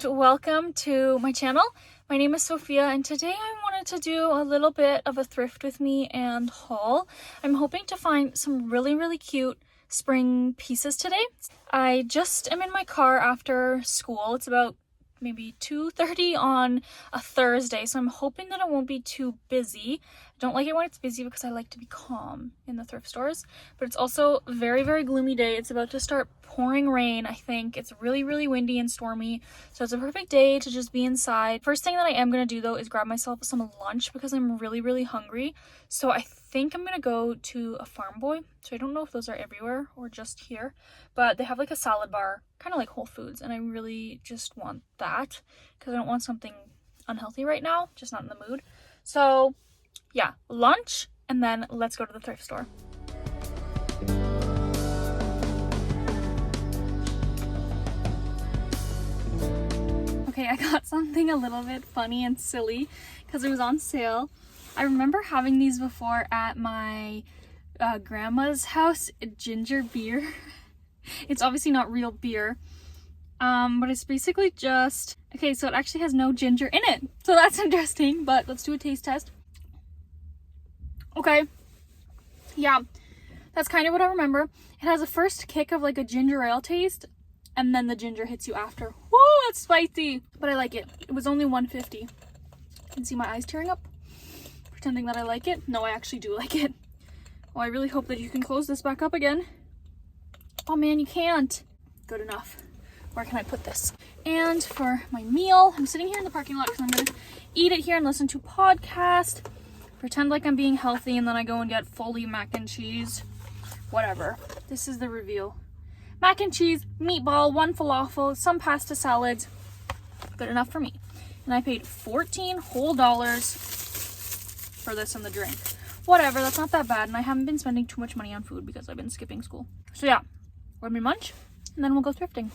and welcome to my channel. My name is Sophia and today I wanted to do a little bit of a thrift with me and haul. I'm hoping to find some really cute spring pieces today. I just am in my car after school. It's about maybe 2:30 on a Thursday, so I'm hoping that it won't be too busy. I don't like it when it's busy because I like to be calm in the thrift stores, but it's also a very gloomy day. It's about to start pouring rain. I think it's really windy and stormy, so it's a perfect day to just be inside. First thing that I am gonna do though is grab myself some lunch because I'm really hungry. So I think I'm gonna go to a Farm Boy. So I don't know if those are everywhere or just here, but they have like a salad bar, kind of like Whole Foods, and I really just want that because I don't want something unhealthy right now, just not in the mood. So yeah, lunch and then let's go to the thrift store. Okay, I got something a little bit funny and silly because it was on sale. I remember having these before at my grandma's house, ginger beer. It's obviously not real beer, but it's basically just, okay, so it actually has no ginger in it. So that's interesting, but let's do a taste test. Okay, yeah, that's kind of what I remember. It has a first kick of like a ginger ale taste, and then the ginger hits you after. Whoa, that's spicy, but I like it. It was only $1.50. You can see my eyes tearing up, pretending that I like it. No, I actually do like it. Oh, I really hope that you can close this back up again. Oh man, you can't. Good enough. Where can I put this? And for my meal, I'm sitting here in the parking lot because I'm gonna eat it here and listen to a podcast, pretend like I'm being healthy, and then I go and get fully mac and cheese. Whatever. This is the reveal. Mac and cheese, meatball, 1 falafel, some pasta salads. Good enough for me. And I paid $14 whole for this and the drink. Whatever, that's not that bad, and I haven't been spending too much money on food because I've been skipping school. So yeah, let me munch, and then we'll go thrifting.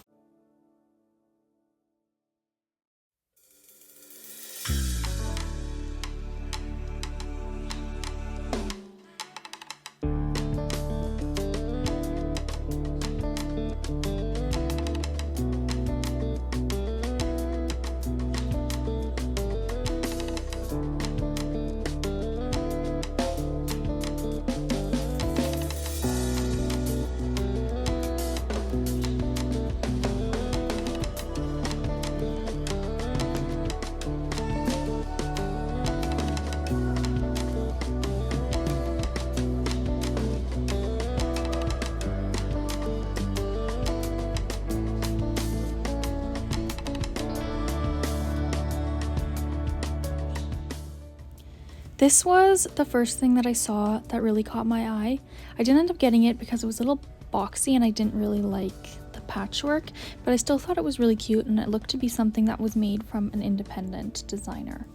This was the first thing that I saw that really caught my eye. I didn't end up getting it because it was a little boxy and I didn't really like the patchwork, but I still thought it was really cute and it looked to be something that was made from an independent designer.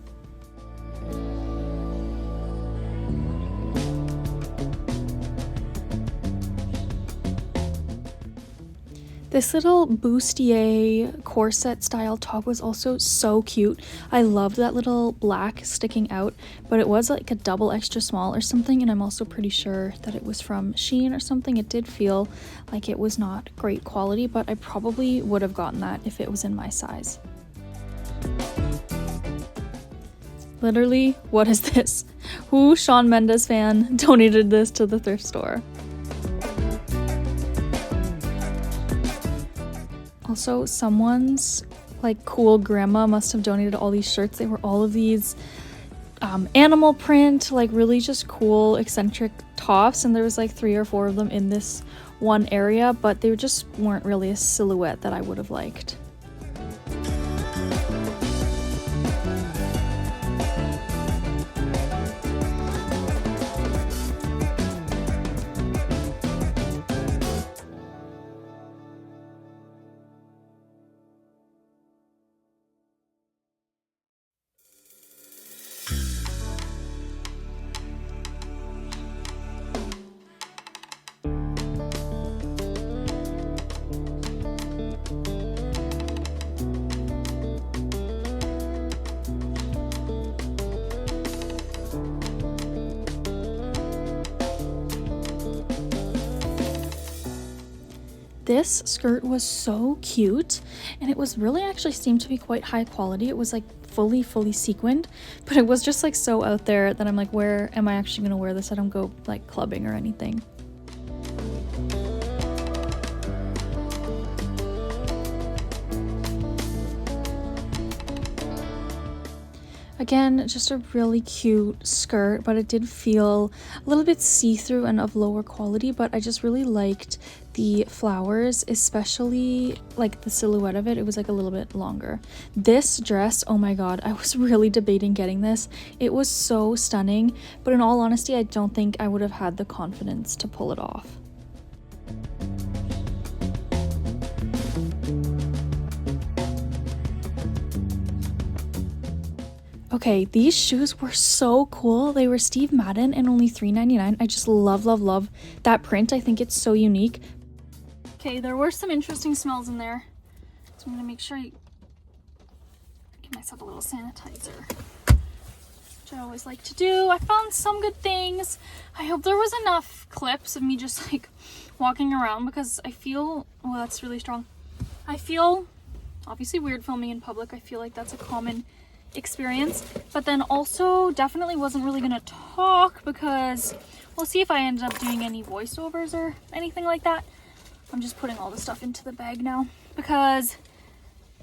This little bustier corset style top was also so cute. I loved that little black sticking out, but it was like a double extra small or something, and I'm also pretty sure that it was from Shein or something. It did feel like it was not great quality, but I probably would have gotten that if it was in my size. Literally, what is this? Who Shawn Mendes fan donated this to the thrift store? Also, someone's like cool grandma must have donated all these shirts. They were all of these animal print, like really just cool eccentric tops, and there was like 3 or 4 of them in this one area, but they just weren't really a silhouette that I would have liked. This skirt was so cute, and it was really actually seemed to be quite high quality. It was like fully sequined, but it was just like so out there that I'm like, where am I actually gonna wear this? I don't go like clubbing or anything. Again, just a really cute skirt, but it did feel a little bit see-through and of lower quality, but I just really liked the flowers, especially like the silhouette of it. It was like a little bit longer. This dress, oh my god, I was really debating getting this. It was so stunning, but in all honesty, I don't think I would have had the confidence to pull it off. Okay, these shoes were so cool. They were Steve Madden and only $3.99. I just love that print. I think it's so unique. Okay, there were some interesting smells in there, so I'm gonna make sure I give myself a little sanitizer, which I always like to do. I found some good things. I hope there was enough clips of me just like walking around, because I feel, oh, that's really strong. I feel obviously weird filming in public. I feel like that's a common experience, but then also definitely wasn't really gonna talk, because we'll see if I end up doing any voiceovers or anything like that. I'm just putting all the stuff into the bag now because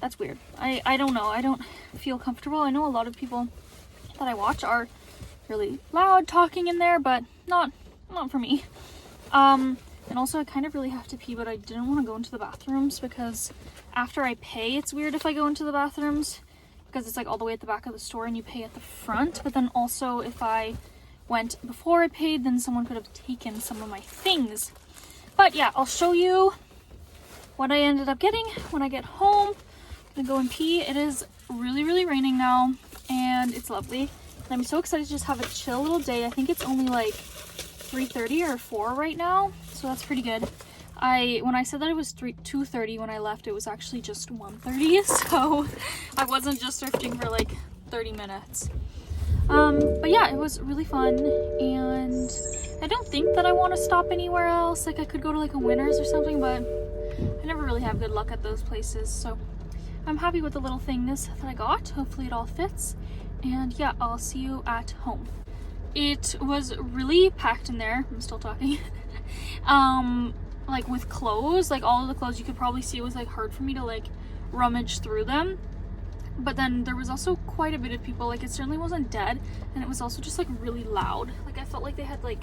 that's weird. I don't know. I don't feel comfortable. I know a lot of people that I watch are really loud talking in there, but not for me. And also I kind of really have to pee, but I didn't want to go into the bathrooms because after I pay, it's weird if I go into the bathrooms, because it's like all the way at the back of the store and you pay at the front. But then also if I went before I paid, then someone could have taken some of my things. But yeah, I'll show you what I ended up getting when I get home. I'm gonna go and pee. It is really raining now and it's lovely. And I'm so excited to just have a chill little day. I think it's only like 3:30 or 4 right now, so that's pretty good. When I said that it was 2:30 when I left, it was actually just 1:30, so I wasn't just thrifting for like 30 minutes. But yeah, it was really fun, and I don't think that I want to stop anywhere else. Like I could go to like a Winners or something, but I never really have good luck at those places, so I'm happy with the little things that I got. Hopefully it all fits, and yeah, I'll see you at home. It was really packed in there. I'm still talking. Like with clothes, like all of the clothes, you could probably see it was like hard for me to like rummage through them. But then there was also quite a bit of people. Like it certainly wasn't dead, and it was also just like really loud. Like I felt like they had like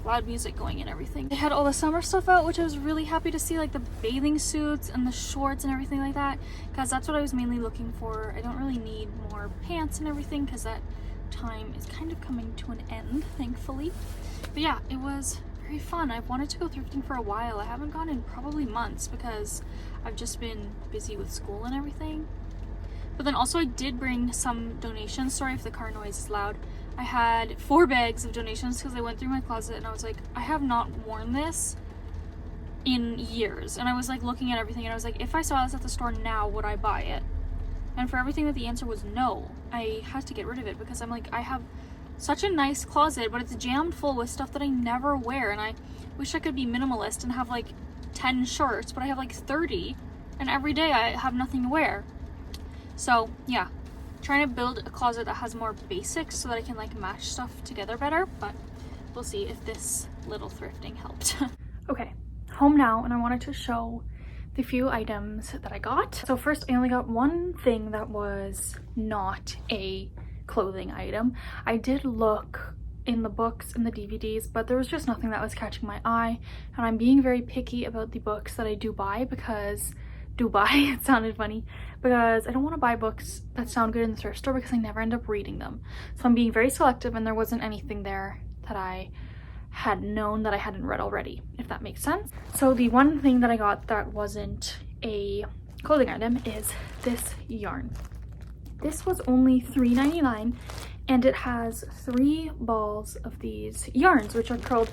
loud music going and everything. They had all the summer stuff out, which I was really happy to see, like the bathing suits and the shorts and everything like that, because that's what I was mainly looking for. I don't really need more pants and everything because that time is kind of coming to an end, thankfully. But yeah, it was very fun. I've wanted to go thrifting for a while. I haven't gone in probably months because I've just been busy with school and everything. But then also I did bring some donations. Sorry if the car noise is loud. I had 4 bags of donations because I went through my closet and I was like, I have not worn this in years. And I was like looking at everything and I was like, if I saw this at the store now, would I buy it? And for everything that the answer was no. I had to get rid of it because I'm like, I have such a nice closet, but it's jammed full with stuff that I never wear, and I wish I could be minimalist and have like 10 shirts, but I have like 30, and every day I have nothing to wear. So yeah, trying to build a closet that has more basics so that I can like match stuff together better, but we'll see if this little thrifting helped. Okay, home now, and I wanted to show the few items that I got. So first, I only got one thing that was not a clothing item. I did look in the books and the DVDs, but there was just nothing that was catching my eye, and I'm being very picky about the books that I do buy because it sounded funny, because I don't want to buy books that sound good in the thrift store because I never end up reading them. So I'm being very selective, and there wasn't anything there that I had known that I hadn't read already, if that makes sense. So the one thing that I got that wasn't a clothing item is this yarn. This was only $3.99, and it has 3 balls of these yarns, which are called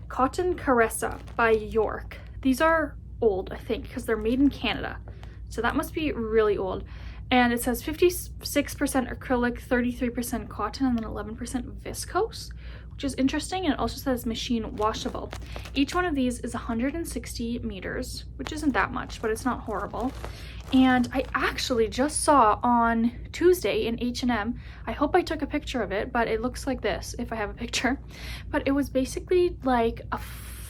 Cotton Caressa by York. These are old, I think, because they're made in Canada, so that must be really old. And it says 56% acrylic, 33% cotton, and then 11% viscose, which is interesting. And it also says machine washable. Each one of these is 160 meters, which isn't that much, but it's not horrible. And I actually just saw on Tuesday in H&M, I hope I took a picture of it, but it looks like this if I have a picture. But it was basically like a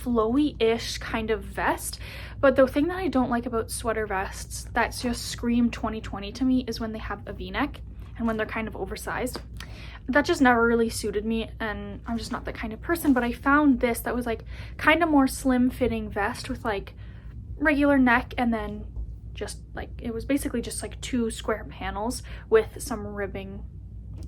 flowy-ish kind of vest. But the thing that I don't like about sweater vests that just scream 2020 to me is when they have a v-neck and when they're kind of oversized. That just never really suited me, and I'm just not that kind of person. But I found this that was like kind of more slim fitting vest with like regular neck, and then just like, it was basically just like 2 square panels with some ribbing,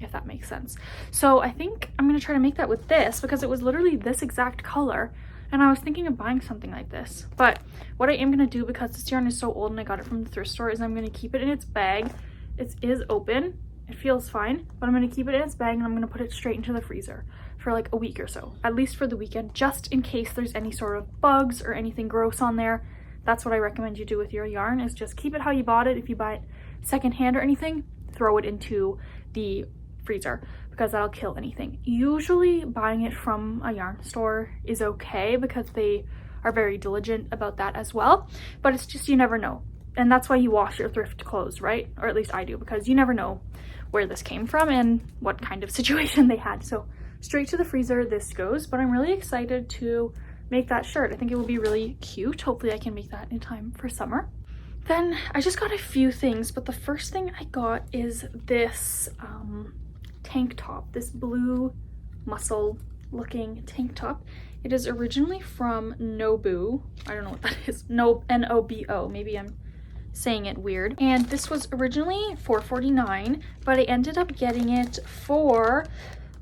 if that makes sense. So I think I'm gonna try to make that with this, because it was literally this exact color, and I was thinking of buying something like this. But what I am gonna do, because this yarn is so old and I got it from the thrift store, is I'm gonna keep it in its bag. It is open, it feels fine, but I'm gonna keep it in its bag and I'm gonna put it straight into the freezer for like a week or so, at least for the weekend, just in case there's any sort of bugs or anything gross on there. That's what I recommend you do with your yarn, is just keep it how you bought it. If you buy it secondhand or anything, throw it into the freezer, because that'll kill anything. Usually buying it from a yarn store is okay, because they are very diligent about that as well, but it's just, you never know. And that's why you wash your thrift clothes, right? Or at least I do, because you never know where this came from and what kind of situation they had. So straight to the freezer this goes, but I'm really excited to make that shirt. I think it will be really cute. Hopefully I can make that in time for summer. Then I just got a few things, but the first thing I got is this tank top, this blue muscle looking tank top. It is originally from Nobu. I don't know what that is. No, N-O-B-O. Maybe I'm saying it weird. And this was originally $4.49, but I ended up getting it for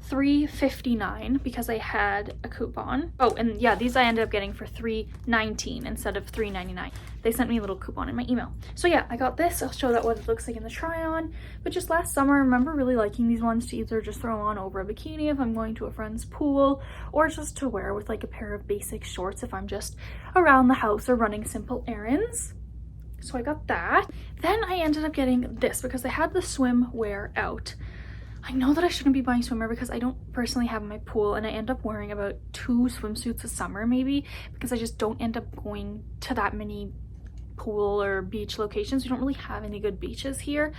$3.59 because I had a coupon. Oh, and yeah, these I ended up getting for $3.19 instead of $3.99. They sent me a little coupon in my email. So yeah, I got this. I'll show that what it looks like in the try on. But just last summer, I remember really liking these ones to either just throw on over a bikini if I'm going to a friend's pool, or just to wear with like a pair of basic shorts if I'm just around the house or running simple errands. So I got that. Then I ended up getting this because I had the swimwear out. I know that I shouldn't be buying swimwear because I don't personally have my pool, and I end up wearing about 2 swimsuits a summer maybe, because I just don't end up going to that many pool or beach locations. We don't really have any good beaches here,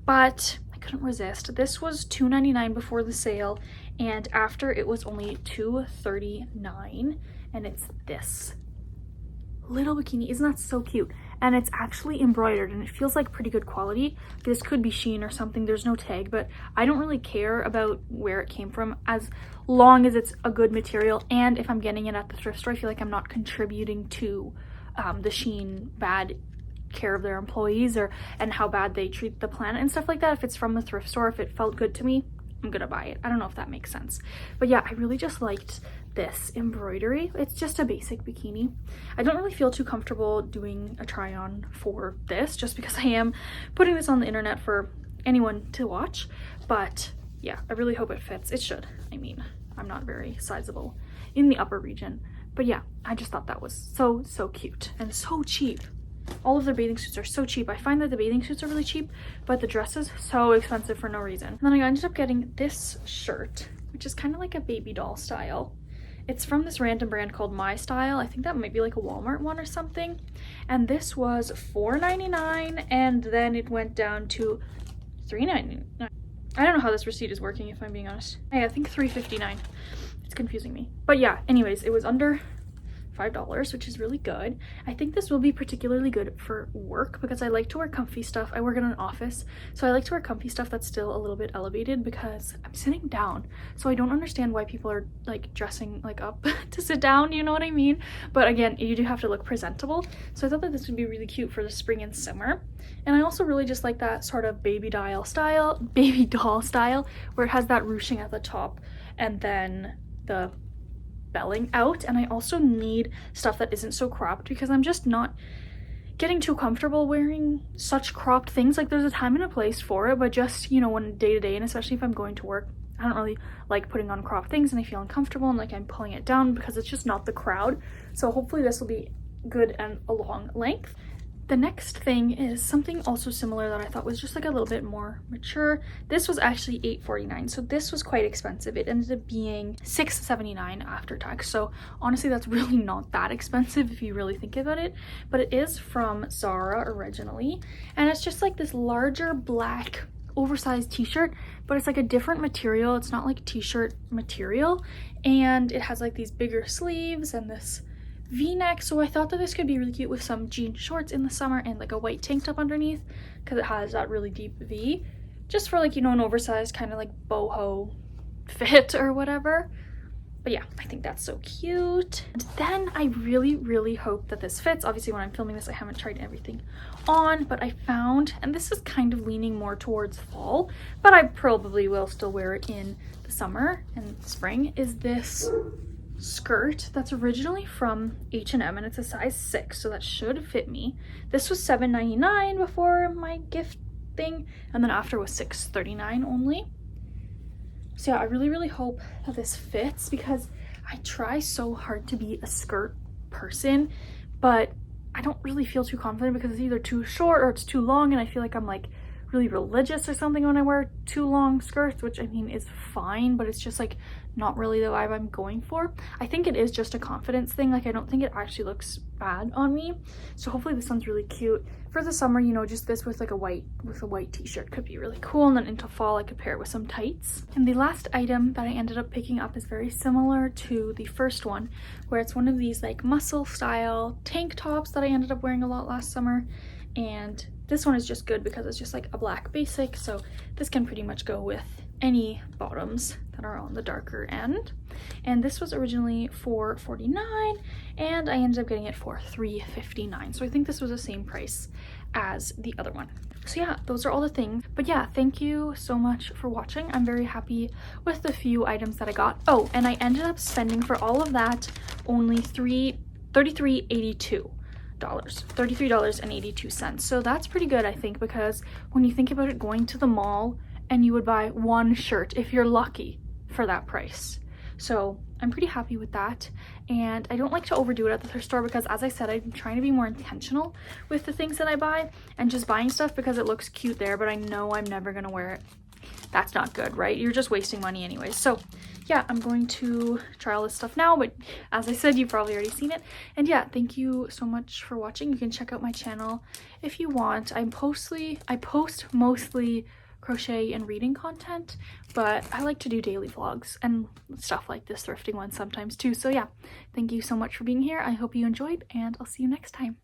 but I couldn't resist. This was $2.99 before the sale, and after it was only $2.39, and it's this little bikini. Isn't that so cute? And it's actually embroidered and it feels like pretty good quality. This could be Shein or something, there's no tag, but I don't really care about where it came from as long as it's a good material, and if I'm getting it at the thrift store, I feel like I'm not contributing to the Shein bad care of their employees and how bad they treat the planet and stuff like that. If it's from the thrift store, if it felt good to me, I'm gonna buy it. I don't know if that makes sense, but yeah, I really just liked this embroidery. It's just a basic bikini. I don't really feel too comfortable doing a try on for this, just because I am putting this on the internet for anyone to watch, but yeah, I really hope it fits. It should. I mean, I'm not very sizable in the upper region, but yeah, I just thought that was so cute and so cheap. All of their bathing suits are so cheap. I find that the bathing suits are really cheap, but the dresses so expensive for no reason. And then I ended up getting this shirt, which is kind of like a baby doll style. It's from this random brand called My Style. I think that might be like a Walmart one or something. And this was $4.99, and then it went down to $3.99. I don't know how this receipt is working, if I'm being honest. Hey, I think $3.59. It's confusing me. But yeah, anyways, it was under $5, which is really good. I think this will be particularly good for work because I like to wear comfy stuff. I work in an office, so I like to wear comfy stuff that's still a little bit elevated because I'm sitting down. So I don't understand why people are like dressing like up to sit down, you know what I mean? But again, you do have to look presentable. So I thought that this would be really cute for the spring and summer. And I also really just like that sort of baby doll style where it has that ruching at the top and then the belling out. And I also need stuff that isn't so cropped because I'm just not getting too comfortable wearing such cropped things. Like there's a time and a place for it, but just, you know, when day to day, and especially if I'm going to work, I don't really like putting on cropped things and I feel uncomfortable and like I'm pulling it down because it's just not the crowd. So hopefully this will be good and a long length. The next thing is something also similar that I thought was just like a little bit more mature. This was actually $8.49, so this was quite expensive. It ended up being $6.79 after tax. So honestly, that's really not that expensive if you really think about it. But it is from Zara originally, and it's just like this larger black oversized t-shirt, but it's like a different material. It's not like t-shirt material, and it has like these bigger sleeves and this v-neck. So I thought that this could be really cute with some jean shorts in the summer and like a white tank top underneath, because it has that really deep v, just for like, you know, an oversized kind of like boho fit or whatever. But yeah, I think that's so cute. And then I really hope that this fits. Obviously when I'm filming this I haven't tried everything on, but I found, and this is kind of leaning more towards fall, but I probably will still wear it in the summer and spring, is this skirt that's originally from H&M, and it's a size 6, so that should fit me. This was $7.99 before my gift thing, and then after was $6.39 only. So yeah, I really hope that this fits, because I try so hard to be a skirt person, but I don't really feel too confident because it's either too short or it's too long, and I feel like I'm like really religious or something when I wear too long skirts, which I mean is fine, but it's just like not really the vibe I'm going for. I think it is just a confidence thing. Like I don't think it actually looks bad on me. So hopefully this one's really cute for the summer, you know, just this with like a white t-shirt could be really cool, and then into fall I could pair it with some tights. And the last item that I ended up picking up is very similar to the first one, where it's one of these like muscle style tank tops that I ended up wearing a lot last summer. And this one is just good because it's just like a black basic, so this can pretty much go with any bottoms that are on the darker end. And this was originally $4.49, and I ended up getting it for $3.59, so I think this was the same price as the other one. So yeah, those are all the things. But yeah, thank you so much for watching. I'm very happy with the few items that I got. Oh, and I ended up spending for all of that only $33.82. $33.82. So that's pretty good, I think, because when you think about it, going to the mall and you would buy one shirt if you're lucky for that price. So I'm pretty happy with that, and I don't like to overdo it at the thrift store because, as I said, I'm trying to be more intentional with the things that I buy, and just buying stuff because it looks cute there but I know I'm never gonna wear it. That's not good, right? You're just wasting money anyways. So yeah, I'm going to try all this stuff now, but as I said, you've probably already seen it. And yeah, thank you so much for watching. You can check out my channel if you want. I post mostly crochet and reading content, but I like to do daily vlogs and stuff like this thrifting one sometimes too. So yeah, thank you so much for being here. I hope you enjoyed, and I'll see you next time.